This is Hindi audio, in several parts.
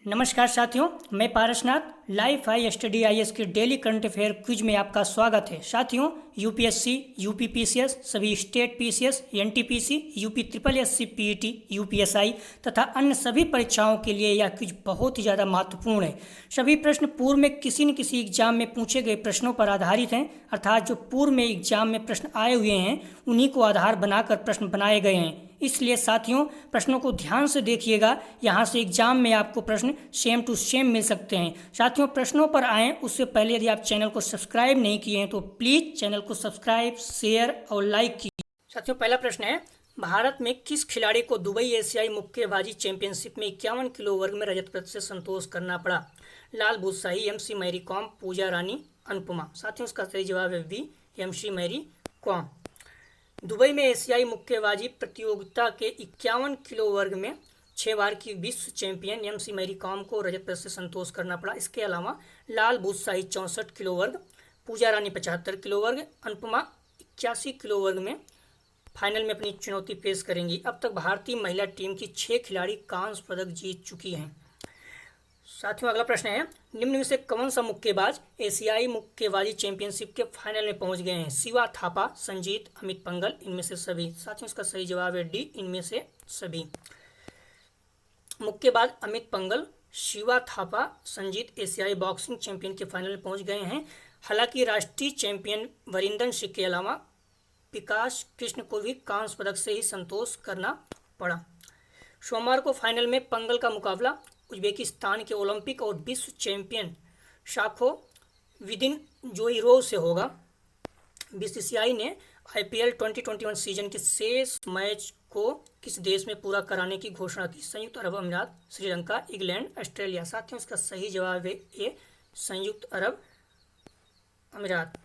नमस्कार साथियों, मैं Parasnath life I study IAS के डेली करंट अफेयर क्विज में आपका स्वागत है। साथियों, यूपीएससी, यूपी पीसीएस, सभी state PCS, NTPC, UP triple SC PET, UPSI तथा अन्य सभी परीक्षाओं के लिए यह क्विज बहुत ही ज़्यादा महत्वपूर्ण है। सभी प्रश्न पूर्व में किसी न किसी एग्जाम में पूछे गए प्रश्नों पर आधारित हैं, अर्थात जो पूर्व में एग्जाम में प्रश्न आए हुए हैं उन्हीं को आधार बनाकर प्रश्न बनाए गए हैं। इसलिए साथियों, प्रश्नों को ध्यान से देखिएगा, यहाँ से एग्जाम में आपको प्रश्न सेम टू सेम मिल सकते हैं। साथियों, प्रश्नों पर आएँ उससे पहले यदि आप चैनल को सब्सक्राइब नहीं किए हैं तो प्लीज़ चैनल को सब्सक्राइब, शेयर और लाइक कीजिए। साथियों, पहला प्रश्न है, भारत में किस खिलाड़ी को दुबई एशियाई मुक्केबाजी चैंपियनशिप में 51 किलो वर्ग में रजत पदक से संतोष करना पड़ा? Lalbuatsaihi, MC Mary Kom, Pooja Rani, Anupama. साथियों, इसका सही जवाब है B, MC Mary Kom. Dubai में एशियाई मुक्केबाजी प्रतियोगिता के 51 किलो वर्ग में 6 बार की विश्व चैंपियन एमसी मैरी कॉम को रजत पदक से संतोष करना पड़ा। इसके अलावा लाल बुसाई 64 किलो वर्ग, पूजा रानी 75 किलो वर्ग, अनुपमा 81 किलो वर्ग में फाइनल में अपनी चुनौती पेश करेंगी। अब तक भारतीय महिला टीम की 6 खिलाड़ी कांस्य पदक जीत चुकी हैं। साथियों, अगला प्रश्न है, निम्न में से कौन सा मुक्केबाज एशियाई मुक्केबाजी चैंपियनशिप के फाइनल में पहुंच गए हैं? शिवा थापा, संजीत, अमित पंघल, इनमें से सभी। साथियों, इसका सही जवाब है डी, इनमें से सभी। मुक्केबाज अमित पंघल, शिवा थापा, संजीत एशियाई बॉक्सिंग चैंपियन के फाइनल में पहुंच गए हैं। हालांकि राष्ट्रीय चैंपियन वरिंदर सिंह के अलावा विकास कृष्ण को भी कांस्य पदक से ही संतोष करना पड़ा। सोमवार को फाइनल में पंघल का मुकाबला उज्बेकिस्तान के ओलंपिक और विश्व चैंपियन शाखो विदिन जोइरोव से होगा। बीसीसीआई ने आईपीएल 2021 सीजन के शेष मैच को किस देश में पूरा कराने की घोषणा की? संयुक्त अरब अमीरात, श्रीलंका, इंग्लैंड, ऑस्ट्रेलिया। साथियों, इसका सही जवाब है ए, संयुक्त अरब अमीरात।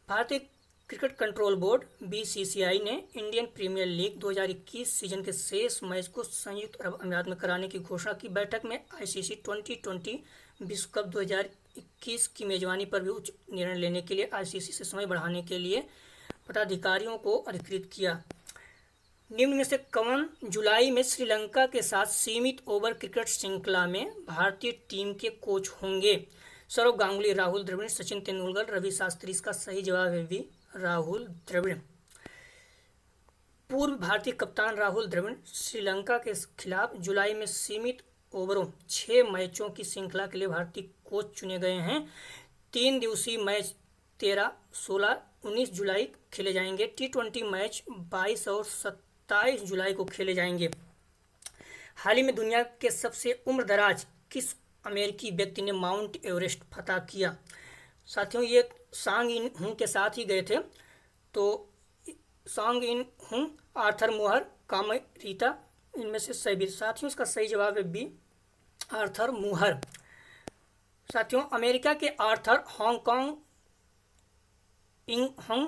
भारतीय क्रिकेट कंट्रोल बोर्ड बीसीसीआई ने इंडियन प्रीमियर लीग 2021 सीजन के शेष मैच को संयुक्त अरब अमीरात में कराने की घोषणा की। बैठक में आईसीसी 2020 विश्व कप 2021 की मेजबानी पर भी उच्च निर्णय लेने के लिए आईसीसी से समय बढ़ाने के लिए पदाधिकारियों को अधिकृत किया। निम्न में से कौन जुलाई में श्रीलंका के साथ सीमित ओवर क्रिकेट श्रृंखला में भारतीय टीम के कोच होंगे? सौरव गांगुली, राहुल द्रविड़, सचिन तेंदुलकर, रवि शास्त्री। इसका सही जवाब है बी, राहुल द्रविड़। पूर्व भारतीय कप्तान राहुल द्रविड़ श्रीलंका के खिलाफ जुलाई में सीमित ओवरों 6 मैचों की श्रृंखला के लिए भारतीय कोच चुने गए हैं। 3 दिवसीय मैच 13, 16, 19 जुलाई खेले जाएंगे। टी20 मैच 22 और 27 जुलाई को खेले जाएंगे। हाल ही में दुनिया के सबसे उम्रदराज किस अमेरिकी व्यक्ति ने माउंट एवरेस्ट फतह किया? साथियों, ये सांग इन हुंग के साथ ही गए थे। तो सांग इन हुंग, आर्थर मुहर, कामरीता, इनमें से सभी। साथियों, इसका सही जवाब है बी, आर्थर मुहर। साथियों, अमेरिका के आर्थर हांगकांग इंग हंग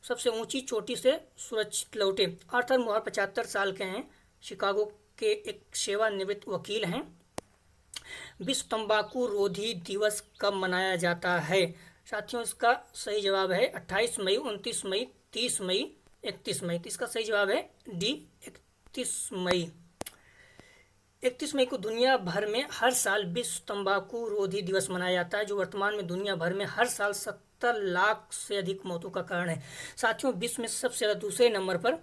सबसे ऊंची चोटी से सुरक्षित लौटे। आर्थर मुहर 75 साल के हैं, शिकागो के एक सेवानिवृत्त वकील हैं। विश्व तंबाकू रोधी दिवस कब मनाया जाता है? साथियों, इसका सही जवाब है 28 मई, 29 मई, 30 मई, 31 मई। तो इसका सही जवाब है डी, 31 मई। 31 मई को दुनिया भर में हर साल विश्व तंबाकू रोधी दिवस मनाया जाता है, जो वर्तमान में दुनिया भर में हर साल 70 लाख से अधिक मौतों का कारण है। साथियों, विश्व में सबसे ज़्यादा दूसरे नंबर पर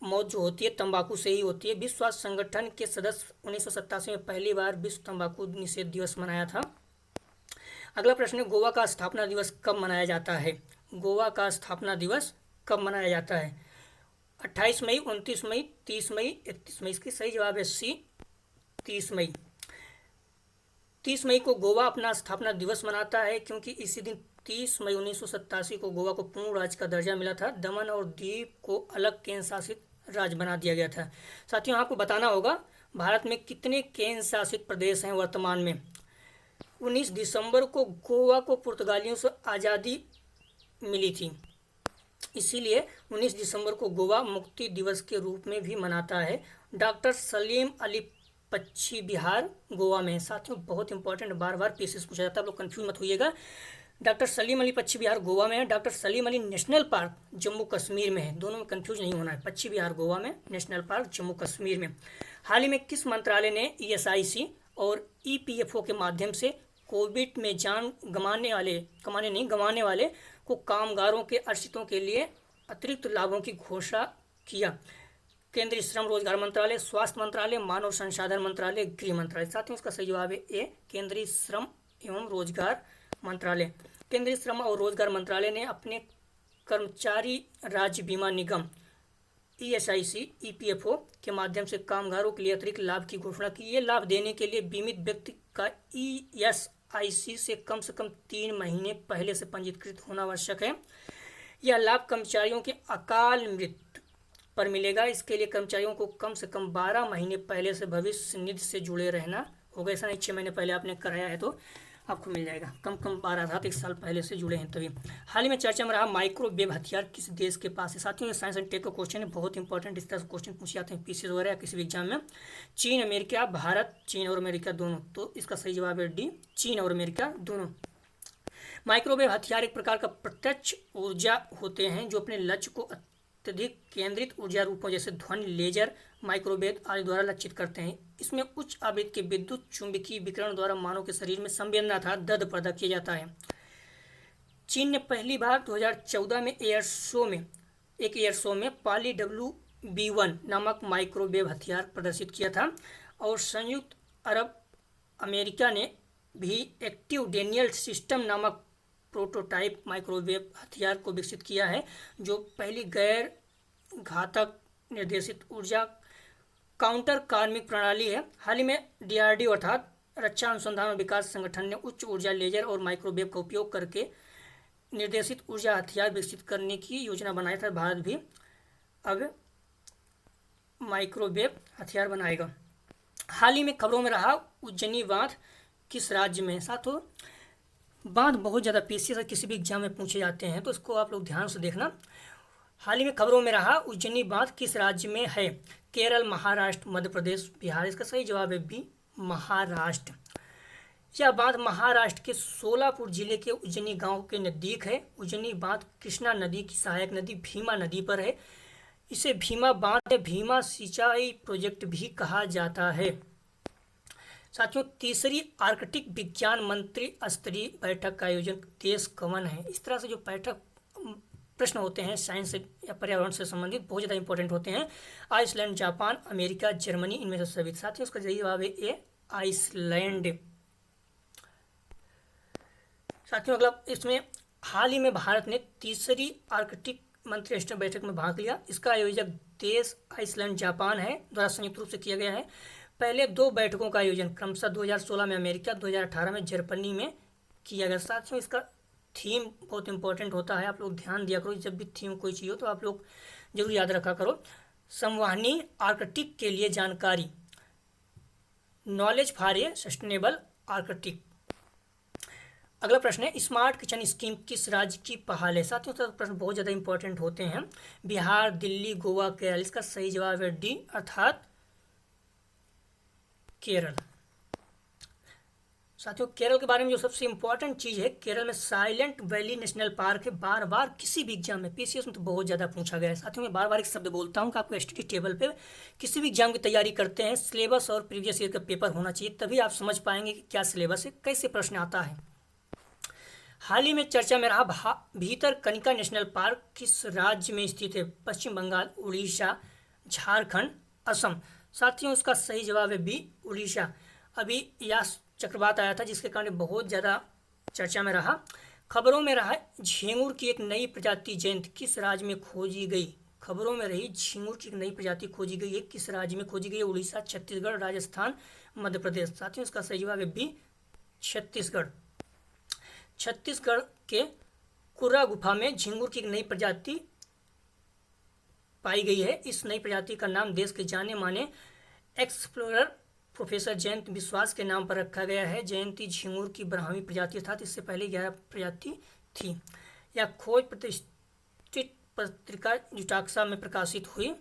मौत जो होती है तंबाकू से ही होती है। विश्व स्वास्थ्य संगठन के सदस्य 1987 में पहली बार विश्व तंबाकू निषेध दिवस मनाया था। अगला प्रश्न है, गोवा का स्थापना दिवस कब मनाया जाता है? गोवा का स्थापना दिवस कब मनाया जाता है? 28 मई, 29 मई, 30 मई, 31 मई। इसकी सही जवाब है सी, 30 मई। 30 मई को गोवा अपना स्थापना दिवस मनाता है क्योंकि इसी दिन 30 मई 1987 को गोवा को पूर्ण राज्य का दर्जा मिला था। दमन और दीव को अलग केंद्र शासित राज्य बना दिया गया था। साथियों, आपको बताना होगा भारत में कितने केंद्र शासित प्रदेश हैं वर्तमान में। 19 दिसंबर को गोवा को पुर्तगालियों से आज़ादी मिली थी, इसीलिए 19 दिसंबर को गोवा मुक्ति दिवस के रूप में भी मनाता है। डॉक्टर सलीम अली पक्षी विहार गोवा में। साथियों, बहुत इंपॉर्टेंट, बार बार पीसीएस पूछा जाता है, आप लोग कंफ्यूज मत होइएगा। डॉक्टर सलीम अली पक्षी विहार गोवा में है। Doctor Salim Ali national park Jammu Kashmir में है। दोनों में कंफ्यूज नहीं होना है, पक्षी विहार गोवा में, नेशनल पार्क जम्मू कश्मीर में। हाल ही में किस मंत्रालय ने ईएसआईसी और ईपीएफओ के माध्यम से कोविड में जान गंवाने वाले को कामगारों के आश्रितों के लिए अतिरिक्त लाभों की घोषणा किया। केंद्रीय श्रम रोजगार मंत्रालय, स्वास्थ्य मंत्रालय, मानव संसाधन मंत्रालय, गृह मंत्रालय। साथियों इसका सही जवाब है ए, केंद्रीय श्रम एवं रोजगार मंत्रालय। केंद्रीय श्रम और रोजगार मंत्रालय ने अपने कर्मचारी राज्य बीमा निगम ईएसआईसी ईपीएफओ के माध्यम से कामगारों के लिए अतिरिक्त लाभ की घोषणा की। ये लाभ देने के लिए बीमित व्यक्ति का ईएसआईसी से कम 3 महीने पहले से पंजीकृत होना आवश्यक है। यह लाभ कर्मचारियों के अकाल मृत्यु पर मिलेगा। इसके लिए कर्मचारियों को कम से कम 12 महीने पहले से भविष्य निधि से जुड़े रहना होगा। ऐसा नहीं 6 महीने पहले आपने कराया है तो आपको मिल जाएगा, कम 12 था तो 1 साल पहले से जुड़े हैं तभी। हाल ही में चर्चा में रहा माइक्रोवेव हथियार किस देश के पास है। साथियों ये साइंस एंड टेक का क्वेश्चन है, बहुत इंपॉर्टेंट। इस तरह से क्वेश्चन पूछे जाते हैं पीसीएस वगैरह या किसी भी एग्जाम में। चीन, अमेरिका, भारत, चीन और अमेरिका दोनों, तो इसका सही जवाब है डी, चीन और अमेरिका दोनों। माइक्रोवेव हथियार एक प्रकार का प्रत्यक्ष ऊर्जा होते हैं जो अपने लक्ष्य को अत्यधिक केंद्रित ऊर्जा रूपों जैसे ध्वनि, लेजर, माइक्रोवेव आदि द्वारा लक्षित करते हैं। इसमें उच्च आवृत्ति के विद्युत चुंबकीय विकिरण द्वारा मानव के शरीर में संवेदना अर्थात दर्द पैदा किया जाता है। चीन ने पहली बार 2014 में एक एयर शो में पाली WB1 नामक माइक्रोवेव हथियार प्रदर्शित किया था और संयुक्त अरब अमेरिका ने भी एक्टिव डेनियल सिस्टम नामक प्रोटोटाइप माइक्रोवेव हथियार को विकसित किया है जो पहली गैर घातक निर्देशित ऊर्जा काउंटर कार्मिक प्रणाली है। हाल ही में DRDO अर्थात रक्षा अनुसंधान और विकास संगठन ने उच्च ऊर्जा लेजर और माइक्रोवेव का उपयोग करके निर्देशित ऊर्जा हथियार विकसित करने की योजना बनाया था। भारत भी अब माइक्रोवेव हथियार बनाएगा। हाल ही में खबरों में रहा उज्जैनी बांध किस राज्य में। साथियों बांध बहुत ज़्यादा पीसीएस से किसी भी एग्जाम में पूछे जाते हैं तो इसको आप लोग ध्यान से देखना। हाल ही में खबरों में रहा उज्जैनी बांध किस राज्य में है। केरल, महाराष्ट्र, मध्य प्रदेश, बिहार। इसका सही जवाब है बी, महाराष्ट्र। यह बांध महाराष्ट्र के सोलापुर जिले के उज्जैनी गांव के नज़दीक है। उज्जैनी बांध कृष्णा नदी की सहायक नदी भीमा नदी पर है। इसे भीमा बांध या भीमा सिंचाई प्रोजेक्ट भी कहा जाता है। साथियों तीसरी आर्कटिक विज्ञान मंत्री स्तरीय बैठक का आयोजन देश कौन है। इस तरह से जो बैठक प्रश्न होते हैं साइंस या पर्यावरण से संबंधित बहुत ज़्यादा इंपॉर्टेंट होते हैं। आइसलैंड, जापान, अमेरिका, जर्मनी, इनमें से सभी। साथियों उसका सही जवाब है ए, आइसलैंड। साथियों अगला इसमें हाल ही में भारत ने तीसरी आर्कटिक मंत्रिस्तरीय बैठक में भाग लिया। इसका आयोजक देश आइसलैंड, जापान है द्वारा संयुक्त रूप से किया गया है। पहले 2 बैठकों का आयोजन क्रमशः 2016 में अमेरिका, 2018 में जर्मनी में किया गया। साथियों इसका थीम बहुत इंपॉर्टेंट होता है, आप लोग ध्यान दिया करो। जब भी थीम कोई चाहिए हो तो आप लोग जरूर याद रखा करो। संवहनी आर्कटिक के लिए जानकारी, knowledge for a sustainable Arctic. अगला प्रश्न है स्मार्ट किचन स्कीम किस राज्य की पहल है। साथियों तो प्रश्न बहुत ज़्यादा इंपॉर्टेंट होते हैं। बिहार, दिल्ली, गोवा, केरल। इसका सही जवाब है डी अर्थात केरल। साथियों केरल के बारे में जो सबसे इंपॉर्टेंट चीज़ है, केरल में साइलेंट वैली नेशनल पार्क है। बार बार किसी भी एग्जाम में पीसीएस में तो बहुत ज़्यादा पूछा गया है। साथियों मैं बार बार एक शब्द बोलता हूँ कि आपको एसटीडी टेबल पे किसी भी एग्जाम की तैयारी करते हैं सिलेबस और प्रीवियस ईयर का पेपर होना चाहिए, तभी आप समझ पाएंगे कि क्या सिलेबस है, कैसे प्रश्न आता है। हाल ही में चर्चा में रहा भीतरकनिका नेशनल पार्क किस राज्य में स्थित है। पश्चिम बंगाल, उड़ीसा, झारखंड, असम। साथियों इसका सही जवाब है बी, उड़ीसा। अभी यास चक्रवात आया था जिसके कारण बहुत ज़्यादा चर्चा में रहा। खबरों में रहा झींगुर की एक नई प्रजाति जयंत किस राज्य में खोजी गई। खबरों में रही झींगुर की एक नई प्रजाति खोजी गई है, किस राज्य में खोजी गई है। उड़ीसा, छत्तीसगढ़, राजस्थान, मध्य प्रदेश। साथियों इसका सही जवाब है बी, छत्तीसगढ़। छत्तीसगढ़ के कुर्रा गुफा में झींगुर की एक नई प्रजाति पाई गई है। इस नई प्रजाति का नाम देश के जाने माने एक्सप्लोरर प्रोफेसर जयंत विश्वास के नाम पर रखा गया है। जयंती झींगुर की 12वीं प्रजाति अर्थात इससे पहले 11 प्रजाति थी। यह खोज प्रतिष्ठित पत्रिका जुटाक्सा में प्रकाशित हुई।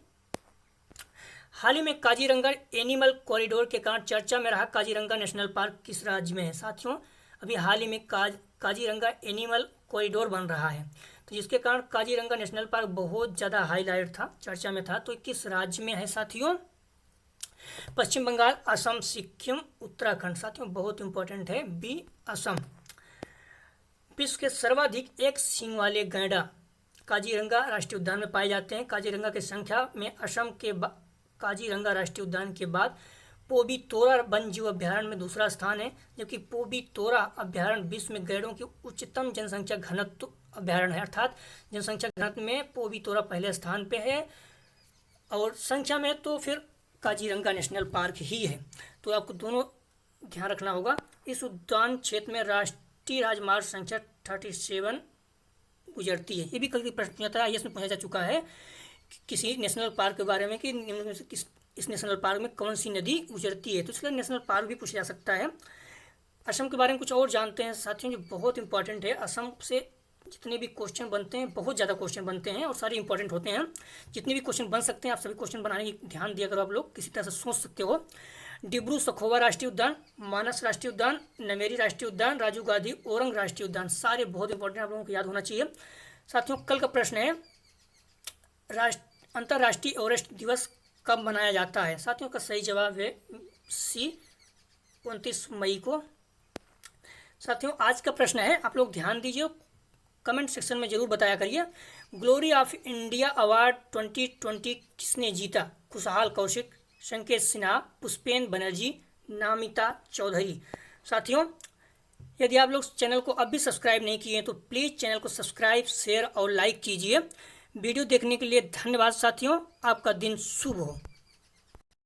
हाल ही में काजीरंगा एनिमल कॉरिडोर के कारण चर्चा में रहा काजीरंगा नेशनल पार्क किस राज्य में है। साथियों अभी हाल ही में काजीरंगा एनिमल कॉरिडोर बन रहा है, तो जिसके कारण काजीरंगा नेशनल पार्क बहुत ज़्यादा हाईलाइट था, चर्चा में था। तो किस राज्य में है साथियों। पश्चिम बंगाल, असम, सिक्किम, उत्तराखंड। साथियों बहुत इंपॉर्टेंट है बी असम। विश्व के सर्वाधिक एक सींग वाले गैंडा काजीरंगा राष्ट्रीय उद्यान में पाए जाते हैं। काजीरंगा की संख्या में असम के काजीरंगा राष्ट्रीय उद्यान के बाद पोबीतोरा वन जीव अभ्यारण्य में दूसरा स्थान है, जबकि पोबीतोरा अभ्यारण्य विश्व में गैंडों की उच्चतम जनसंख्या घनत्व अभ्यारण्य है, अर्थात जनसंख्या घनत्व में पोबीतोरा पहले स्थान पे है और संख्या में तो फिर काजीरंगा नेशनल पार्क ही है। तो आपको दोनों ध्यान रखना होगा। इस उद्यान क्षेत्र में राष्ट्रीय राजमार्ग संख्या 37 गुजरती है। ये भी कभी प्रश्न पूछा था, इसमें पूछा जा चुका है किसी नेशनल पार्क के बारे में कि निम्न में से इस नेशनल पार्क में कौन सी नदी गुजरती है, तो इसलिए नेशनल पार्क भी पूछा जा सकता है। असम के बारे में कुछ और जानते हैं साथियों, जो बहुत इंपॉर्टेंट है। असम से जितने भी क्वेश्चन बनते हैं, बहुत ज़्यादा क्वेश्चन बनते हैं और सारे इंपॉर्टेंट होते हैं। जितने भी क्वेश्चन बन सकते हैं आप सभी क्वेश्चन बनाने की ध्यान दिया करो। आप लोग किसी तरह से सोच सकते हो। डिब्रू सखोवा राष्ट्रीय उद्यान, मानस राष्ट्रीय उद्यान, नमेरी राष्ट्रीय उद्यान, राजीव गांधी ओरंग राष्ट्रीय उद्यान, सारे बहुत इंपॉर्टेंट आप लोगों को याद होना चाहिए। साथियों कल का प्रश्न है अंतर्राष्ट्रीय एवरेस्ट दिवस कब मनाया जाता है। साथियों का सही जवाब है सी 29 मई को। साथियों आज का प्रश्न है, आप लोग ध्यान दीजिए, कमेंट सेक्शन में जरूर बताया करिए। ग्लोरी ऑफ इंडिया अवार्ड 2020 किसने जीता। खुशहाल कौशिक, संकेत सिन्हा, पुष्पेन बनर्जी, नामिता चौधरी। साथियों यदि आप लोग चैनल को अब भी सब्सक्राइब नहीं किए हैं तो प्लीज़ चैनल को सब्सक्राइब, शेयर और लाइक कीजिए। वीडियो देखने के लिए धन्यवाद साथियों, आपका दिन शुभ हो।